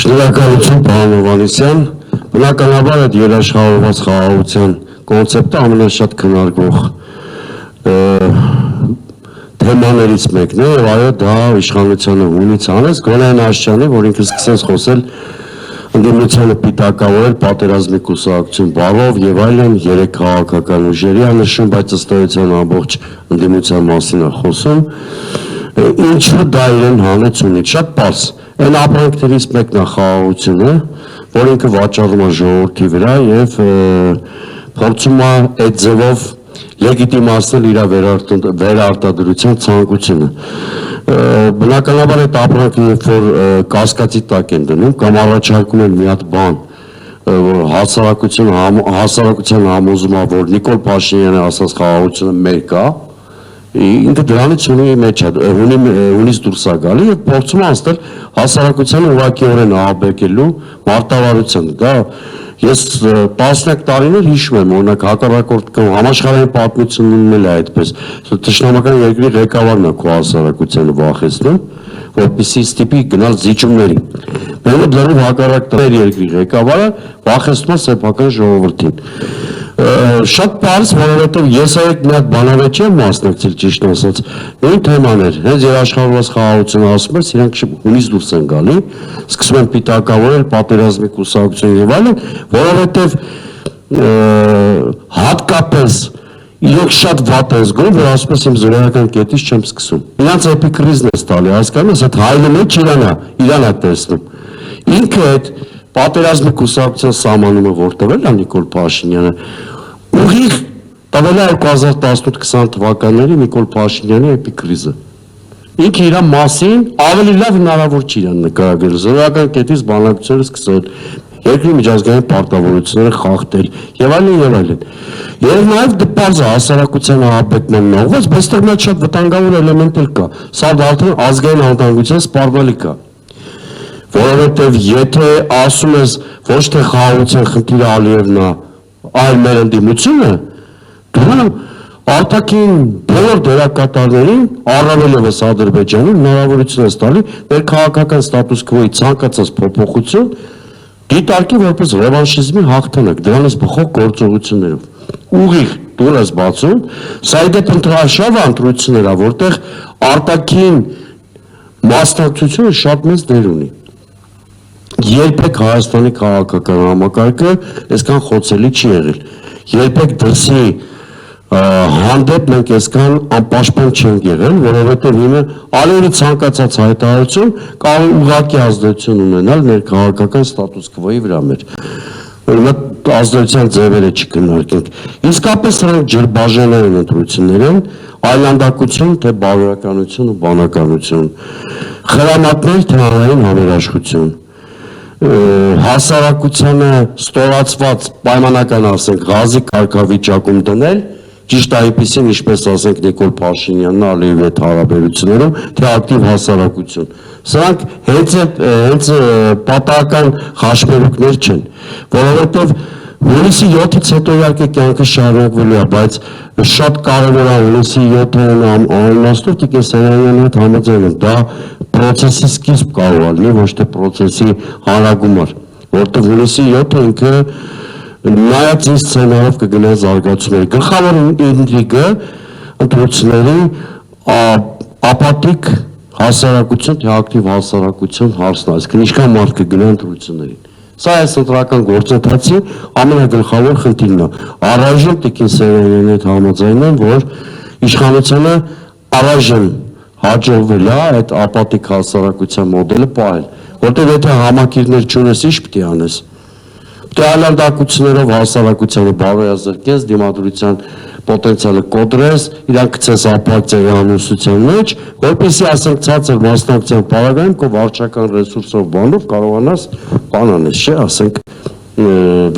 Շնորհակալություն պարոն Հովհաննիսյան, բնականաբար այդ երաշխավորված խաղաղության կոնցեպտը ամենաշատ քննարկվող թեմաներից մեկն է, եւ այո, դա իշխանությանը հունից անեց, Գոնեն Աշճանի, որ ինքը սկսեց խոսել ընդդիմությանը պիտակավորել պատերազմի կուսակցություն բառով եւ այլն 3 քաղաքական ուժերի անշուն, բայց ըստ էության ամբողջ ընդդիմության մասին է խոսում, ինչու դա իրեն հանեց ունից, շատ պարզ, այն ապրանքներից մեկն է խաղաղությունը, որ ինքը վաճառում է ժողովրդի վրա եւ փորձում է այդ ձևով լեգիտիմացնել իր վերարտադրության ցանկությունը։ Բնականաբար այդ ապրանքը երբ որ կասկածի տակ են դնում կամ առաջարկում են մի հատ բան, հասարակության համոզում է, որ Նիկոլ Փաշինյանը ասած խաղաղությունը մեր կա, ինքը դրանից ունի մեջ է, ունից դուրս է գալի եւ փորձում է անցնել հասարակությանը ուղղակիորեն ահաբեկելու մարտավարությանը։ Դա ես 10 տարիներ հիշում եմ, օրինակ հակառակորդ համաշխարհային պատմությունն էլ է այդպես։ Թշնամական երկրի ղեկավարն է քո հասարակությանը վախեցնում, որպեսզի ստիպի գնալ զիջումների։ Մենք դեռ հակառակ երկրի ղեկավարը վախեցնում է սեփական ժողովրդին։ Շատ պարզ, որովհետև ես այդ մի հատ բանավեճ եմ մասնակցել, ճիշտ ասած, նույն թեման էր, հենց երաշխավորված խաղաղությունը ասում ես, իրանք հունից դուրս են գալի, սկսում են պիտակավորել պատերազմի կուսակցություն եւ այլն, որովհետև հատկապես իրենք շատ վատ են զգում, որ ասպես իմ զորայական կետից չեմ սկսում։ Իրանց էպիկրիզն է ստալի, հասկանում ես, այդ հայրը մեջ իրան է տեսնում։ Ինքը այդ պատերազմի կուսակցության սահմանումը որտեղ է Նիկոլ Փաշինյանը ուղիղ տվել է 2018-20 թվականների Նիկոլ Փաշինյանի էպիկրիզը։ Ինքը իր մասին ավելի լավ հնարավոր չի իրան նկարագրել, զորական կետից բանակցությունները սկսել, երկրի միջազգային պարտավորությունները խախտել եւ այլն եւ այլն։ Եվ նաեւ դպարզ է հասարակության ահաբեկման նողված, բայց այստեղ մի շատ վտանգավոր էլեմենտ էլ կա։ Սա արդեն ազգային անվտանգության սպառնալիք է։ Որովհետև եթե ասում ես ոչ թե խաղաղության խնդիրը Ալիևն է, այլ մեր ընդդիմությունը, դու արտաքին բոլոր դերակատարներին, առավելևս Ադրբեջանին հնարավորություն ես տալի մեր քաղաքական ստատուս քվոյի ցանկացած փոփոխություն դիտարկի որպես ռևանշիզմի հաղթանակ, դրանից բխող գործողություններով։ Ուղիղ դուր ես բացում, սա իդեպ ընտրաշավը ընտրություններ է, որտեղ արտաքին մասնակցությունը շատ մեծ դեր ունի։ Երբեք Հայաստանի քաղաքական համակարգը այսքան խոցելի չի եղել։ Երբեք դրսի հանդեպ մենք այսքան անպաշտպան չենք եղել, որովհետև հիմա Ալիևի ցանկացած հայտարարություն կարող է ուղղակի ազդեցություն ունենալ մեր քաղաքական ստատուս քվոյի վրա մեր։ Օրինակ ազդեցության ձևերը չքննարկենք։ Իսկապես սրանք ջրբաժանային ընտրություններ են, այլանդակություն, թե բարոյականություն ու բանականություն, խրամատներ, թե հանրային համերաշխություն, հասարակությանը ստորացված պայմանական ասենք ғազի կարգավիճակում դնել, ճիշտ այնպիսին, ինչպես ասենք Նիկոլ Փաշինյանն Ալիևի հետ հարաբերություններում, թե ակտիվ հասարակություն։ Սրանք հենց պատահական խաչմերուկներ չեն, որովհետև հունիսի 7-ից հետո իհարկե կյանքը շարունակվելու է, բայց շատ կարևոր է հունիսի 7-ն անիմաստով Տիկին Սարյանյանի հետ համաձայն եմ, դա process-ի սկիզբ կարող է լինի, ոչ թե process-ի հանրագումար, որտեղ հունիսի 7-ը ինքը նայած ինձ սցենարով կգնա զարգացումների։ Գլխավոր ինտրիգը ընտրությունների ապատիկ հասարակություն, թե ակտիվ հասարակություն հարցն է, այսինքն ինչքան մարդ կգնա ընտրություններին։ Սա այս ընտրական գործընթացի ամենագլխավոր խնդիրն է։ Առայժմ Տիկին Սարյանյանի հետ համաձայն եմ, որ իշխանությանը առայժմ հաջողվել է այդ ապատիկ հասարակության մոդելը պահել, որտեղ եթե համակիրներ չունես, ինչ պիտի անես։ Պետք է այլանդակություններով հասարակությանը բարոյազրկես, դիմադրության պոտենցիալը կոտրես, իրանք գցես ապակցիայի ամուսության մեջ, որպեսզի ասենք ցածր մասնակցության պարագայում քո վարչական ռեսուրսով բանով կարողանաս բան անես, չէ, ասենք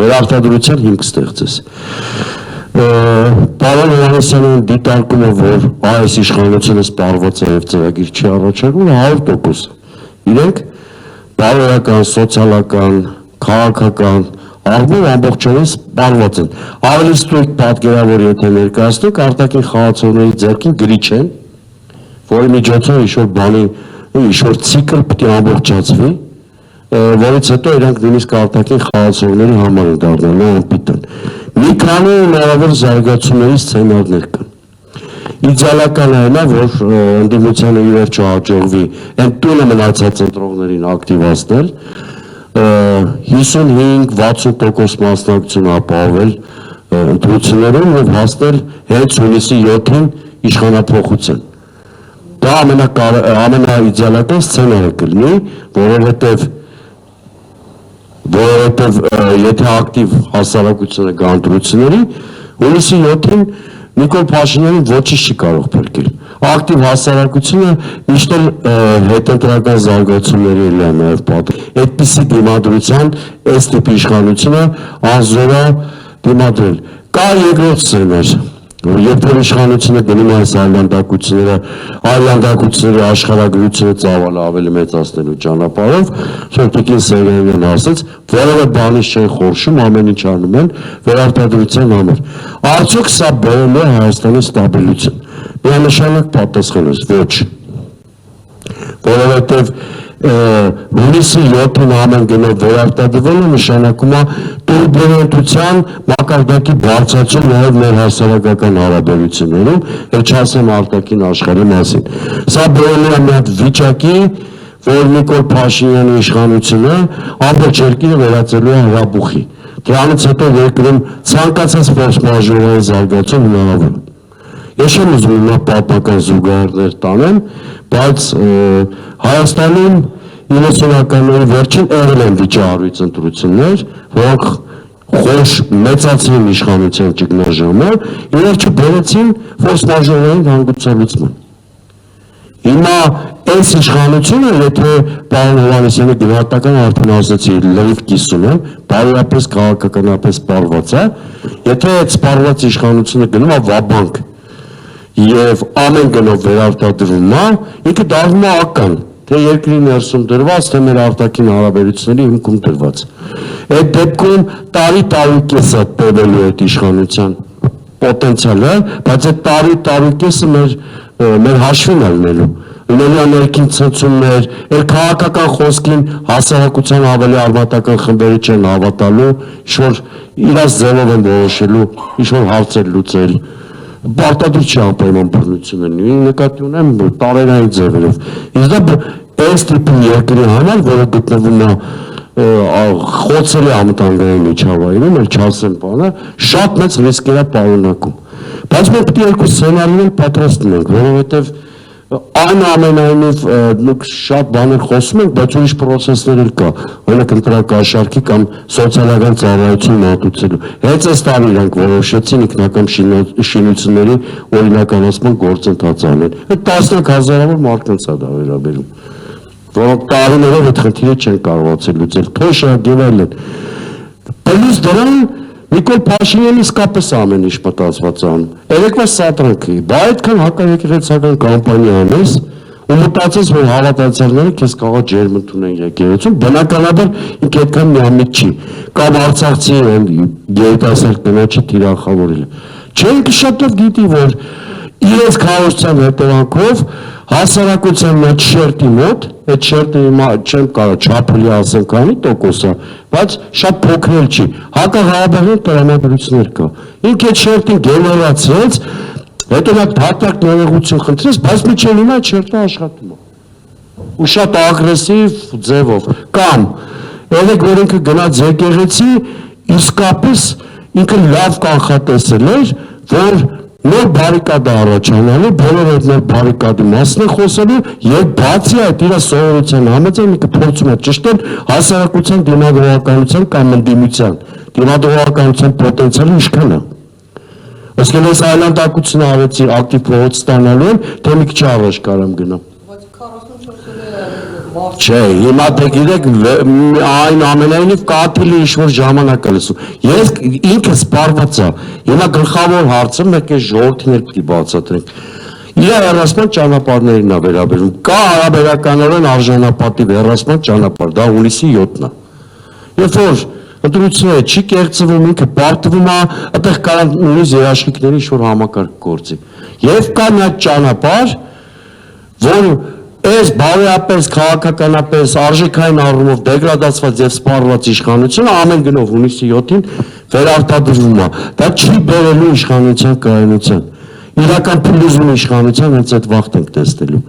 վերարտադրության հիմք ստեղծես։ Պարոն Հովհաննիսյանը դիտարկում է, որ այս իշխանությունը սպառված է եւ ծրագիր չի առաջարկում, 100%։ Իրենք բարոյական, սոցիալական, քաղաքական առումով ամբողջովին սպառված են։ Ավելի ստույգ պատկերավոր եթե ներկայացնենք, արտաքին խաղացողների ձեռքին գրիչ են, որի միջոցով ինչ-որ բանի, ինչ-որ ցիկլ պետք է ամբողջացվի, որից հետո իրանք նույնիսկ արտաքին խաղացողների համար են դառնալու անպիտան։ Մի քանի հնարավոր զարգացումների սցենարներ կան։ Իդեալականը այն է, որ ընդդիմությանը ի վերջո հաջողվի այն տունը մնացած ընտրողներին ակտիվացնել, 55-60% մասնակցություն ապահովել ընտրություններում և հասնել հենց հունիսի 7-ին իշխանափոխության։ Դա ամենաիդեալական սցենարը կլինի, որովհետև եթե ակտիվ հասարակությունը գա ընտրությունների, հունիսի 7-ին Նիկոլ Փաշինյանին ոչինչ չի կարող փրկել։ Ակտիվ հասարակությունը միշտ էլ հետընտրական զարգացումների էլ է նաև պատրաստ։ Այդպիսի դիմադրության այս տիպի իշխանությունը անզոր է դիմադրել։ Կա երկրորդ սցենար, երբ որ իշխանությունը գնում է այս այլանդակությունների աշխարհագրությունը ծավալը ավելի մեծացնելու ճանապարհով, Սերգեյ Սերգեյևն ասաց, որևէ բանից չեն խորշում, ամեն ինչ անում են վերարտադրության համար։ Արդյոք սա բերել է Հայաստանի ստաբիլություն։ Միանշանակ պատասխանը ոչ։ Որովհետև հունիսի 7-ին ամեն գնով վերարտադրվելը նշանակում է տուրբուլենտության մակարդակի բարձրացում նաև մեր հասարակական հարաբերություններում, էլ չասեմ արտաքին աշխարհի մասին։ Սա բերել է մի հատ վիճակի, որ Նիկոլ Փաշինյանի իշխանությունը ամբողջ երկիրը վերածելու է հրաբուխի։ Դրանից հետո երկրում ցանկացած ֆորս-մաժորային զարգացում հնարավոր է։ Ես չեմ ուզում հիմա պատմական զուգահեռներ տանեմ, բայց Հայաստանում 90-ականների վերջին եղել են վիճահարույց ընտրություններ, որոնք խոշ մեծացրին իշխանության ճգնաժամը, ի վերջո բերեցին ֆորս-մաժորային հանգուցալուծման։ Հիմա այս իշխանությունը, եթե պարոն Հովհաննիսյանը գնահատական արդեն ասացի լրիվ կիսում եմ, բարոյապես քաղաքականապես սպառված է, եթե այդ սպառված իշխանությունը գնում է վաբանկ և ամեն գնով վերարտադրվում է, ինքը դառնում է ական, թե երկրի ներսում դրված, թե մեր արտաքին հարաբերությունների հիմքում դրված։ Այդ դեպքում տարի-տարուկես է տևելու այդ իշխանության պոտենցիալը, բայց այդ տարի-տարուկեսը մեր հաշվին է լինելու։ Ունենալու ներքին ցնցումներ, այդ քաղաքական խոսքին հասարակության ավելի արմատական խմբերը չեն հավատալու, ինչ-որ իրաց ձևով են որոշելու, ինչ-որ հարցեր լուծել։ Պարտադիր չի անպայման բռնություն լինի, նկատի ունեմ տարերային ձևերով։ Իսկ դա այս տիպի երկրի համար, որը գտնվում է խոցելի անվտանգային միջավայրում, էլ չասեմ բանը, շատ մեծ ռիսկեր է պարունակում։ Բայց մենք պետք է երկու սցենարին պատրաստ լինենք, որովհետև այնուամենայնիվ դուք շատ բաներ խոսում եք, բայց ուրիշ պրոցեսներ էլ կա, օրինակ ընտրակաշառքի կամ սոցիալական ծառայություն մատուցելու։ Հենց այս տարի իրանք որոշեցին ինքնական շինությունների օրինականացման գործընթաց անել։ Այդ տասնյակ հազարավոր մարդկանց է դա վերաբերում, որոնք տարիներով այդ խնդիրը չեն կարողացել լուծել, թոշակ եւ այլն։ Պլյուս դրան Նիկոլ Փաշինյանը իսկապես ամեն ինչ մտածված է անում։ Երեկվա սատրանքի, բա այդքան հակաեկեղեցական կամպանիա անես, ու մտածես, որ հավատացյալները քեզ կարող ջերմ ընդունեն եկեղեցում, բնականաբար ինքը այդքան միամիտ չի։ Կամ արցախցի երիտասարդ կնոջը թիրախավորել է։ Չէ, ինքը շատ լավ գիտի, որ իրենց քարոզության հետևանքով հասարակության մեջ շերտի մոտ, այդ շերտը հիմա չեմ կարող չափելի ասեմ քանի տոկոս է, բայց շատ փոքր էլ չի, հակաղաղաբարներ տրամադրություններ կա։ Ինքը այդ շերտին գեներացրեց, հետո նա հատակ ներողություն խնդրեց, բայց մինչև հիմա այդ շերտը աշխատում է։ Ու շատ ագրեսիվ ձևով։ Կամ ելեք, որ ինքը գնաց եկեղեցի, իսկապես ինքը լավ կանխատեսել էր, որ նոր բարիկադա առաջանալու, բոլոր այդ նոր բարիկադի մասն է խոսելու և բացի այդ իր սովորության համաձայն ինքը փորձում է ճշտել հասարակության դիմադրողականության կամ ընդդիմության, դիմադրողականության պոտենցիալը ինչքան է։ Ոսկե ես այլանդակություն արեցի ակտիվ փողոց ստանալու եմ, թե մի քիչ առաջ կարամ գնամ։ Չէ, հիմա դե գիտեք, այն ամենայնիվ կաթիլի ինչ-որ ժամանակ է լսում։ Ես ինքը սպառված է, հիմա գլխավոր հարցը մեկ է ժողովրդին էլ պիտի բացատրենք։ Իր հեռացման ճանապարհներին է վերաբերում, կա հարաբերականորեն արժանապատիվ հեռացման ճանապարհ, դա հունիսի 7-ն է։ Երբ որ ընտրությունները չի կեղծվում, ինքը պարտվում է, այդտեղ կարող նույնիսկ երաշխիքների ինչ-որ համակարգ գործի։ Եվ կա մի հատ ճանապարհ, որ Այս բարոյապես, քաղաքականապես, արժեքային առումով դեգրադացված եւ սպառված իշխանությունը ամեն գնով հունիսի 7-ին վերարտադրվում է։ Դա չի բերելու իշխանության կայունության։ Իրական փլուզում իշխանության հենց այդ վաղտ ենք տեսնելու։